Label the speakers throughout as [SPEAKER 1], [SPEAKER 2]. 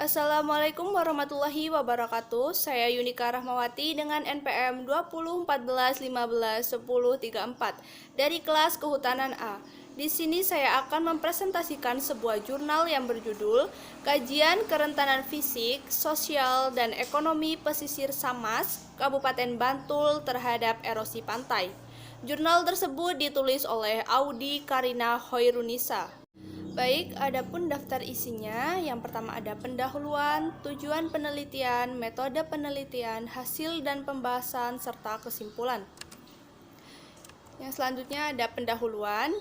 [SPEAKER 1] Assalamualaikum warahmatullahi wabarakatuh. Saya Yunika Rahmawati dengan NPM 2014151034 dari kelas Kehutanan A. Di sini saya akan mempresentasikan sebuah jurnal yang berjudul Kajian Kerentanan Fisik, Sosial, dan Ekonomi Pesisir Samas, Kabupaten Bantul terhadap erosi pantai. Jurnal tersebut ditulis oleh Audi Karina Hoirunisa. Baik, adapun daftar isinya, yang pertama ada pendahuluan, tujuan penelitian, metode penelitian, hasil dan pembahasan, serta kesimpulan. Yang selanjutnya ada pendahuluan.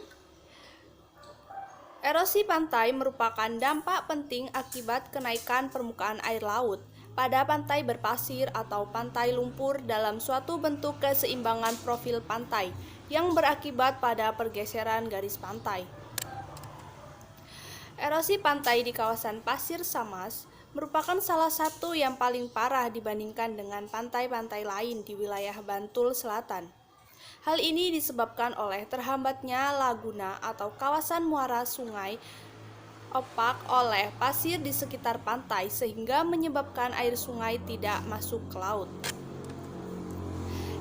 [SPEAKER 1] Erosi pantai merupakan dampak penting akibat kenaikan permukaan air laut pada pantai berpasir atau pantai lumpur dalam suatu bentuk keseimbangan profil pantai yang berakibat pada pergeseran garis pantai. Erosi pantai di kawasan Pasir Samas merupakan salah satu yang paling parah dibandingkan dengan pantai-pantai lain di wilayah Bantul Selatan. Hal ini disebabkan oleh terhambatnya laguna atau kawasan muara sungai opak oleh pasir di sekitar pantai sehingga menyebabkan air sungai tidak masuk ke laut.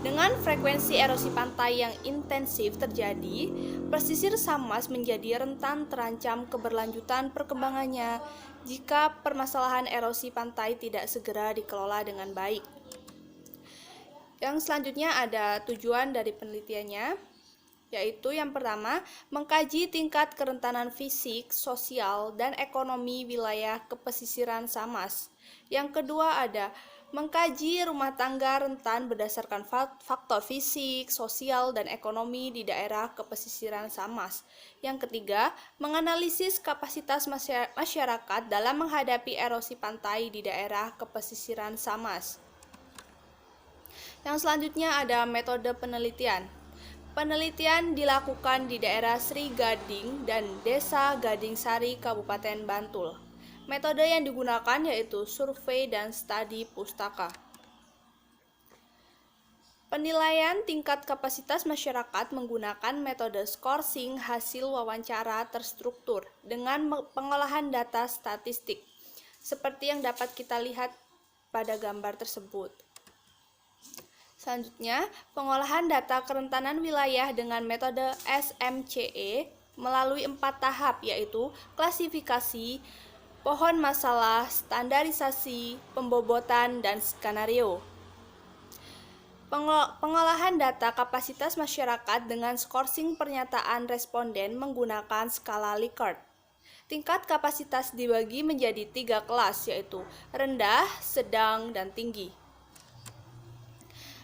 [SPEAKER 1] Dengan frekuensi erosi pantai yang intensif terjadi, pesisir Samas menjadi rentan terancam keberlanjutan perkembangannya jika permasalahan erosi pantai tidak segera dikelola dengan baik. Yang selanjutnya ada tujuan dari penelitiannya, yaitu yang pertama, mengkaji tingkat kerentanan fisik, sosial, dan ekonomi wilayah kepesisiran Samas. Yang kedua ada mengkaji rumah tangga rentan berdasarkan faktor fisik, sosial, dan ekonomi di daerah kepesisiran Samas. Yang ketiga, menganalisis kapasitas masyarakat dalam menghadapi erosi pantai di daerah kepesisiran Samas. Yang selanjutnya ada metode penelitian. Penelitian dilakukan di daerah Sri Gading dan Desa Gading Sari, Kabupaten Bantul. Metode yang digunakan yaitu survei dan studi pustaka. Penilaian tingkat kapasitas masyarakat menggunakan metode skorsing hasil wawancara terstruktur dengan pengolahan data statistik, seperti yang dapat kita lihat pada gambar tersebut. Selanjutnya, pengolahan data kerentanan wilayah dengan metode SMCE melalui 4 tahap, yaitu klasifikasi, pohon masalah, standarisasi, pembobotan, dan skenario. Pengolahan data kapasitas masyarakat dengan skorsing pernyataan responden menggunakan skala Likert. Tingkat kapasitas dibagi menjadi 3 kelas, yaitu rendah, sedang, dan tinggi.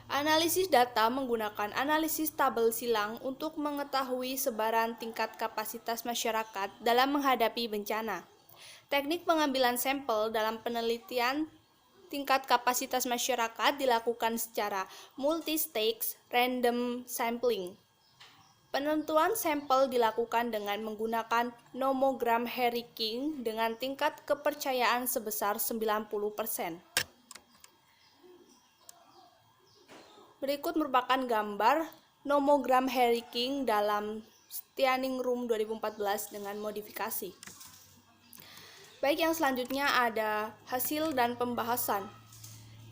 [SPEAKER 1] Analisis data menggunakan analisis tabel silang untuk mengetahui sebaran tingkat kapasitas masyarakat dalam menghadapi bencana. Teknik pengambilan sampel dalam penelitian tingkat kapasitas masyarakat dilakukan secara multi-stage random sampling. Penentuan sampel dilakukan dengan menggunakan nomogram Harry King dengan tingkat kepercayaan sebesar 90%. Berikut merupakan gambar nomogram Harry King dalam Stianing Room 2014 dengan modifikasi. Baik, yang selanjutnya ada hasil dan pembahasan.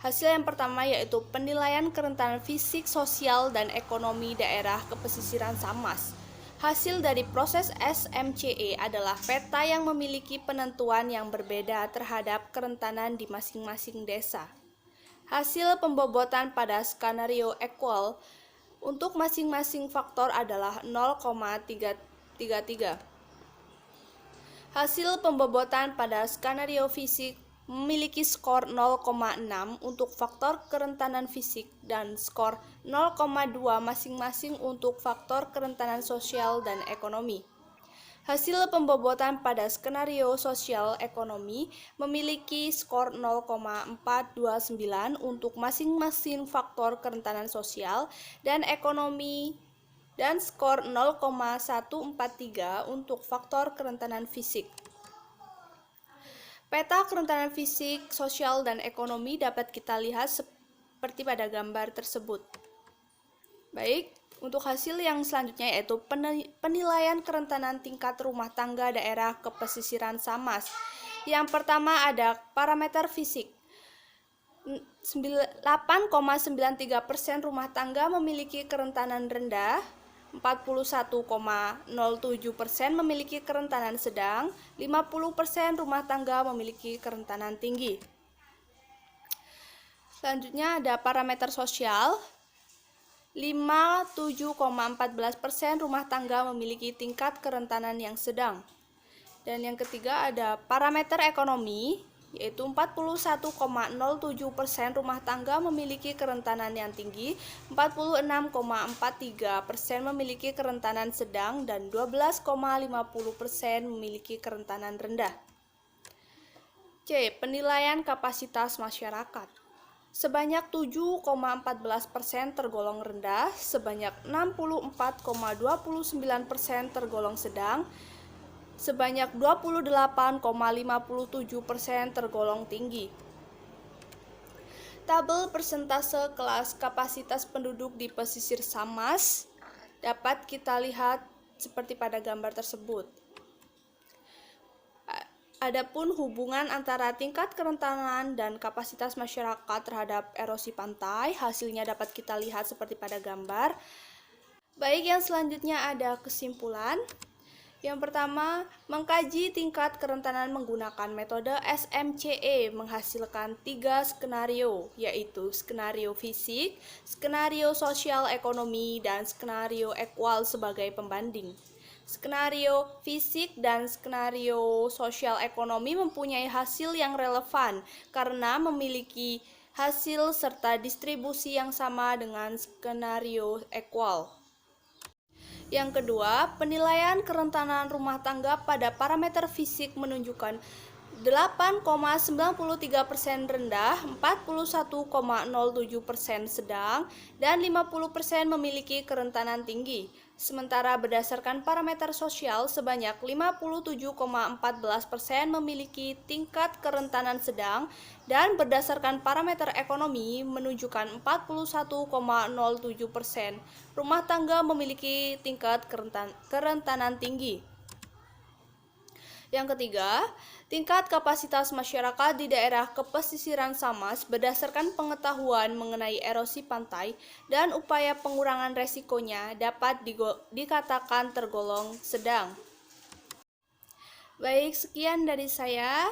[SPEAKER 1] Hasil yang pertama yaitu penilaian kerentanan fisik, sosial, dan ekonomi daerah kepesisiran Samas. Hasil dari proses SMCE adalah peta yang memiliki penentuan yang berbeda terhadap kerentanan di masing-masing desa. Hasil pembobotan pada skenario equal untuk masing-masing faktor adalah 0,333. Hasil pembobotan pada skenario fisik memiliki skor 0,6 untuk faktor kerentanan fisik dan skor 0,2 masing-masing untuk faktor kerentanan sosial dan ekonomi. Hasil pembobotan pada skenario sosial ekonomi memiliki skor 0,429 untuk masing-masing faktor kerentanan sosial dan ekonomi dan skor 0,143 untuk faktor kerentanan fisik. Peta kerentanan fisik, sosial, dan ekonomi dapat kita lihat seperti pada gambar tersebut. Baik, untuk hasil yang selanjutnya yaitu penilaian kerentanan tingkat rumah tangga daerah kepesisiran Samas. Yang pertama ada parameter fisik. 8,93% rumah tangga memiliki kerentanan rendah, 41,07% memiliki kerentanan sedang, 50% rumah tangga memiliki kerentanan tinggi. Selanjutnya ada parameter sosial. 57,14% rumah tangga memiliki tingkat kerentanan yang sedang. Dan yang ketiga ada parameter ekonomi, yaitu 41,07% rumah tangga memiliki kerentanan yang tinggi, 46,43% memiliki kerentanan sedang, dan 12,50% memiliki kerentanan rendah. C. Penilaian kapasitas masyarakat. Sebanyak 7,14% tergolong rendah, sebanyak 64,29% tergolong sedang, sebanyak 28,57% tergolong tinggi. Tabel persentase kelas kapasitas penduduk di pesisir Samas dapat kita lihat seperti pada gambar tersebut. Adapun hubungan antara tingkat kerentanan dan kapasitas masyarakat terhadap erosi pantai, hasilnya dapat kita lihat seperti pada gambar. Baik, yang selanjutnya ada kesimpulan. Yang pertama, mengkaji tingkat kerentanan menggunakan metode SMCE menghasilkan 3 skenario, yaitu skenario fisik, skenario sosial ekonomi, dan skenario ekwal sebagai pembanding. Skenario fisik dan skenario sosial ekonomi mempunyai hasil yang relevan karena memiliki hasil serta distribusi yang sama dengan skenario ekwal. Yang kedua, penilaian kerentanan rumah tangga pada parameter fisik menunjukkan 8,93% rendah, 41,07% sedang, dan 50% memiliki kerentanan tinggi. Sementara berdasarkan parameter sosial, sebanyak 57,14% memiliki tingkat kerentanan sedang, dan berdasarkan parameter ekonomi menunjukkan 41,07% rumah tangga memiliki tingkat kerentanan tinggi. Yang ketiga, tingkat kapasitas masyarakat di daerah kepesisiran Samas berdasarkan pengetahuan mengenai erosi pantai dan upaya pengurangan resikonya dapat dikatakan tergolong sedang. Baik, sekian dari saya.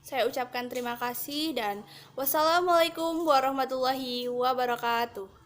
[SPEAKER 1] Saya ucapkan terima kasih dan wassalamualaikum warahmatullahi wabarakatuh.